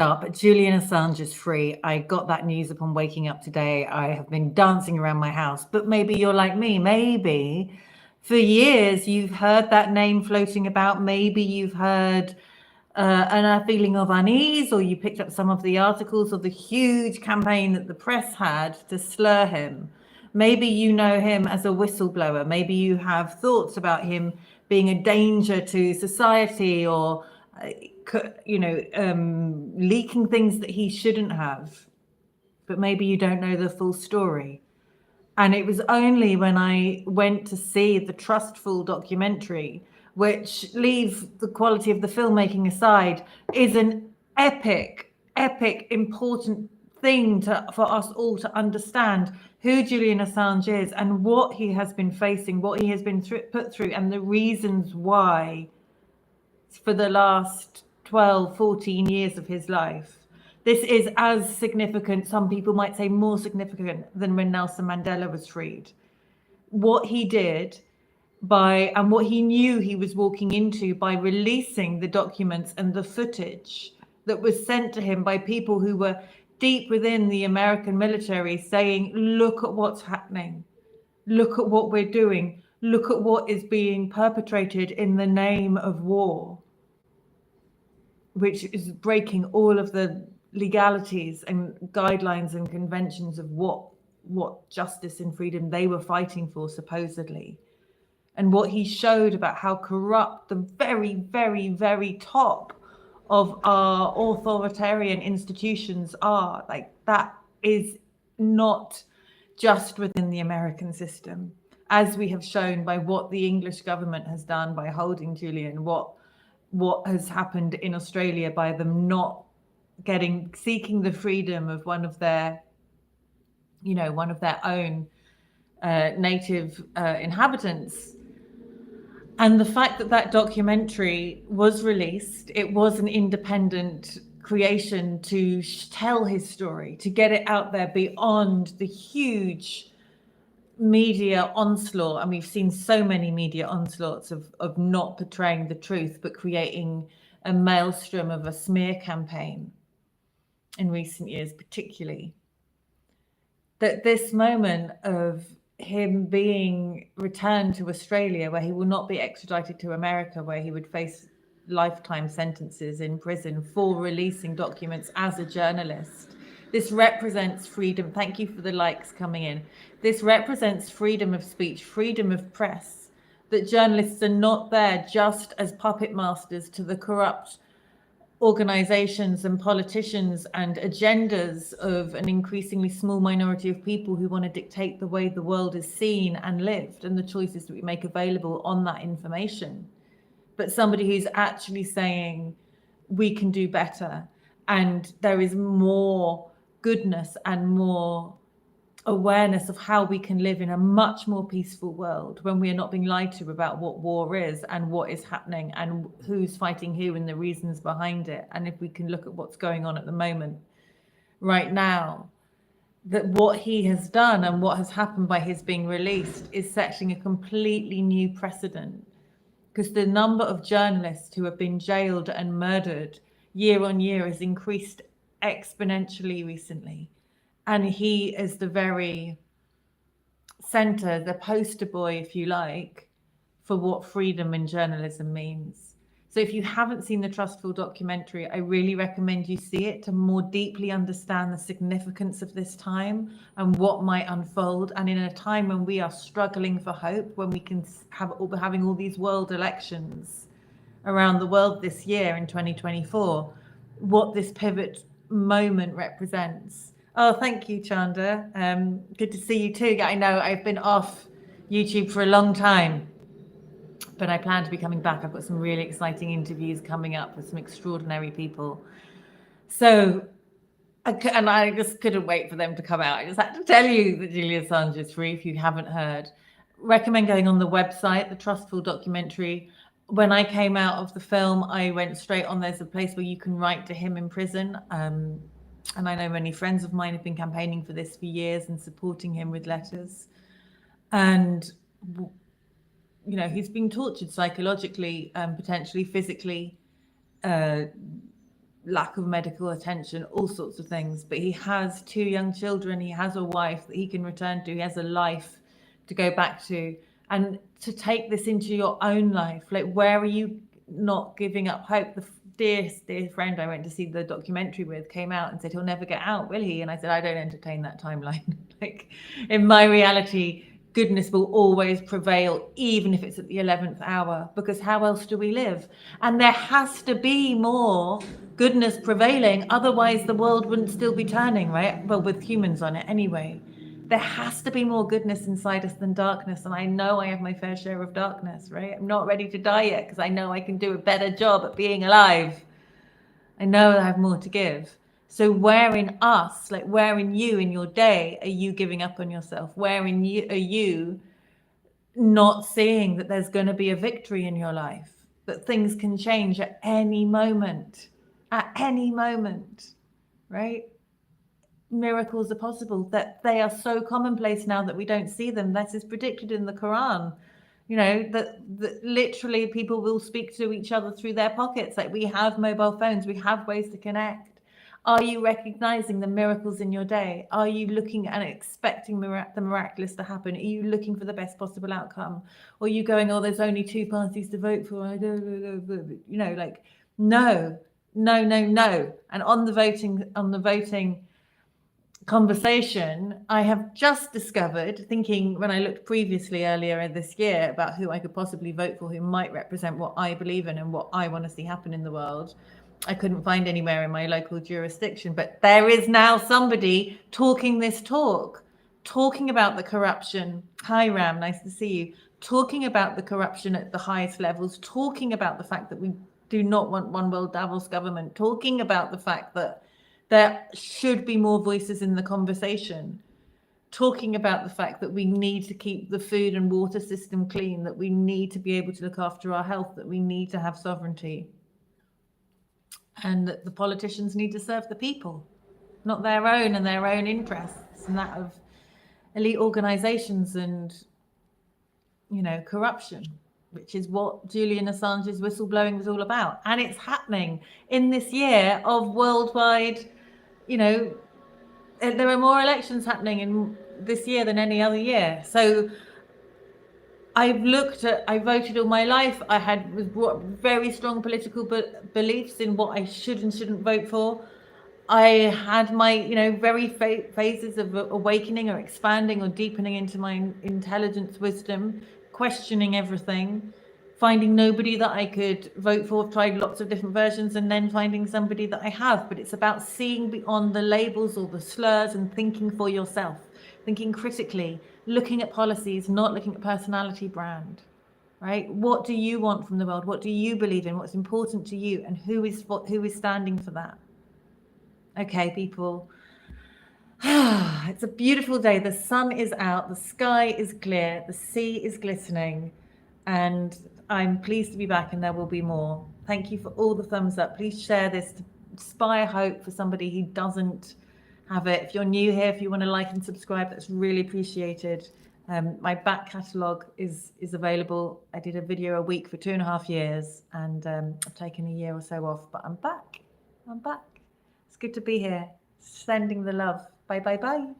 Up. Julian Assange is free. I got that news upon waking up today. I have been dancing around my house, but maybe you're like me. Maybe for years you've heard that name floating about. Maybe you've heard a feeling of unease, or you picked up some of the articles of the huge campaign that the press had to slur him. Maybe you know him as a whistleblower. Maybe you have thoughts about him being a danger to society, or leaking things that he shouldn't have. But maybe you don't know the full story. And it was only when I went to see the Trustful documentary, which, leave the quality of the filmmaking aside, is an epic, important thing for us all to understand who Julian Assange is and what he has been facing, what he has been put through, and the reasons why for the last 12, 14 years of his life. This is as significant, some people might say more significant, than when Nelson Mandela was freed. What he did and what he knew he was walking into by releasing the documents and the footage that was sent to him by people who were deep within the American military, saying, look at what's happening. Look at what we're doing. Look at what is being perpetrated in the name of war, which is breaking all of the legalities and guidelines and conventions of what justice and freedom they were fighting for, supposedly. And what he showed about how corrupt the very, very, very top of our authoritarian institutions are. Like, that is not just within the American system, as we have shown by what the English government has done by holding Julian, what has happened in Australia by them not seeking the freedom of one of their own native inhabitants. And the fact that documentary was released, it was an independent creation to tell his story, to get it out there beyond the huge media onslaught. And we've seen so many media onslaughts of not portraying the truth, but creating a maelstrom of a smear campaign in recent years, particularly. That this moment of him being returned to Australia, where he will not be extradited to America, where he would face lifetime sentences in prison for releasing documents as a journalist. This represents freedom. Thank you for the likes coming in. This represents freedom of speech, freedom of press, that journalists are not there just as puppet masters to the corrupt organizations and politicians and agendas of an increasingly small minority of people who want to dictate the way the world is seen and lived and the choices that we make available on that information. But somebody who's actually saying we can do better, and there is more goodness and more awareness of how we can live in a much more peaceful world when we are not being lied to about what war is and what is happening and who's fighting who and the reasons behind it. And if we can look at what's going on at the moment right now, that what he has done and what has happened by his being released is setting a completely new precedent, because the number of journalists who have been jailed and murdered year on year has increased exponentially recently. And he is the very center, the poster boy, if you like, for what freedom in journalism means. So if you haven't seen the Trustful documentary, I really recommend you see it to more deeply understand the significance of this time and what might unfold. And in a time when we are struggling for hope, when we can having all these world elections around the world this year in 2024, what this pivot moment represents. Oh, thank you, Chanda. Good to see you too. I know I've been off YouTube for a long time, but I plan to be coming back. I've got some really exciting interviews coming up with some extraordinary people. So, I just couldn't wait for them to come out. I just had to tell you that Julian Assange is free if you haven't heard. Recommend going on the website, the Trustful documentary. When I came out of the film, I went straight on. There's a place where you can write to him in prison. And I know many friends of mine have been campaigning for this for years and supporting him with letters. And, you know, he's been tortured psychologically, potentially physically, lack of medical attention, all sorts of things. But he has 2 young children, he has a wife that he can return to, he has a life to go back to. And to take this into your own life, like, where are you not giving up hope? The dear friend I went to see the documentary with came out and said he'll never get out, will he? And I said, I don't entertain that timeline. Like, in my reality, goodness will always prevail, even if it's at the 11th hour, because how else do we live? And there has to be more goodness prevailing, otherwise the world wouldn't still be turning, right? Well, with humans on it anyway. There has to be more goodness inside us than darkness. And I know I have my fair share of darkness, right? I'm not ready to die yet because I know I can do a better job at being alive. I know I have more to give. So where in us, like where in you in your day, are you giving up on yourself? Where in you are you not seeing that there's going to be a victory in your life? That things can change at any moment, right? Miracles are possible, that they are so commonplace now that we don't see them. That is predicted in the Quran, you know, that literally people will speak to each other through their pockets. Like, we have mobile phones, we have ways to connect. Are you recognizing the miracles in your day? Are you looking and expecting the miraculous to happen? Are you looking for the best possible outcome? Or are you going, oh, there's only 2 parties to vote for, I don't know, you know, like, no. And on the voting conversation, I have just discovered, thinking when I looked previously earlier this year about who I could possibly vote for, who might represent what I believe in and what I want to see happen in the world. I couldn't find anywhere in my local jurisdiction, but there is now somebody talking this talk, talking about the corruption. Hi, Ram, nice to see you. Talking about the corruption at the highest levels, talking about the fact that we do not want one world Davos government, talking about the fact that there should be more voices in the conversation, talking about the fact that we need to keep the food and water system clean, that we need to be able to look after our health, that we need to have sovereignty, and that the politicians need to serve the people, not their own and their own interests and that of elite organizations and, you know, corruption, which is what Julian Assange's whistleblowing was all about. And it's happening in this year of worldwide, you know, there are more elections happening in this year than any other year. So I voted all my life. I had very strong political beliefs in what I should and shouldn't vote for. I had my, you know, very phases of awakening or expanding or deepening into my intelligence, wisdom, questioning everything, finding nobody that I could vote for. I've tried lots of different versions and then finding somebody that I have. But it's about seeing beyond the labels or the slurs and thinking for yourself, thinking critically, looking at policies, not looking at personality brand, right? What do you want from the world? What do you believe in? What's important to you? And who is standing for that? Okay, people. It's a beautiful day. The sun is out, the sky is clear, the sea is glistening, and I'm pleased to be back, and there will be more. Thank you for all the thumbs up. Please share this to inspire hope for somebody who doesn't have it. If you're new here, if you want to like and subscribe, that's really appreciated. My back catalogue is available. I did a video a week for 2.5 years, and I've taken a year or so off, but I'm back. It's good to be here. Sending the love. Bye.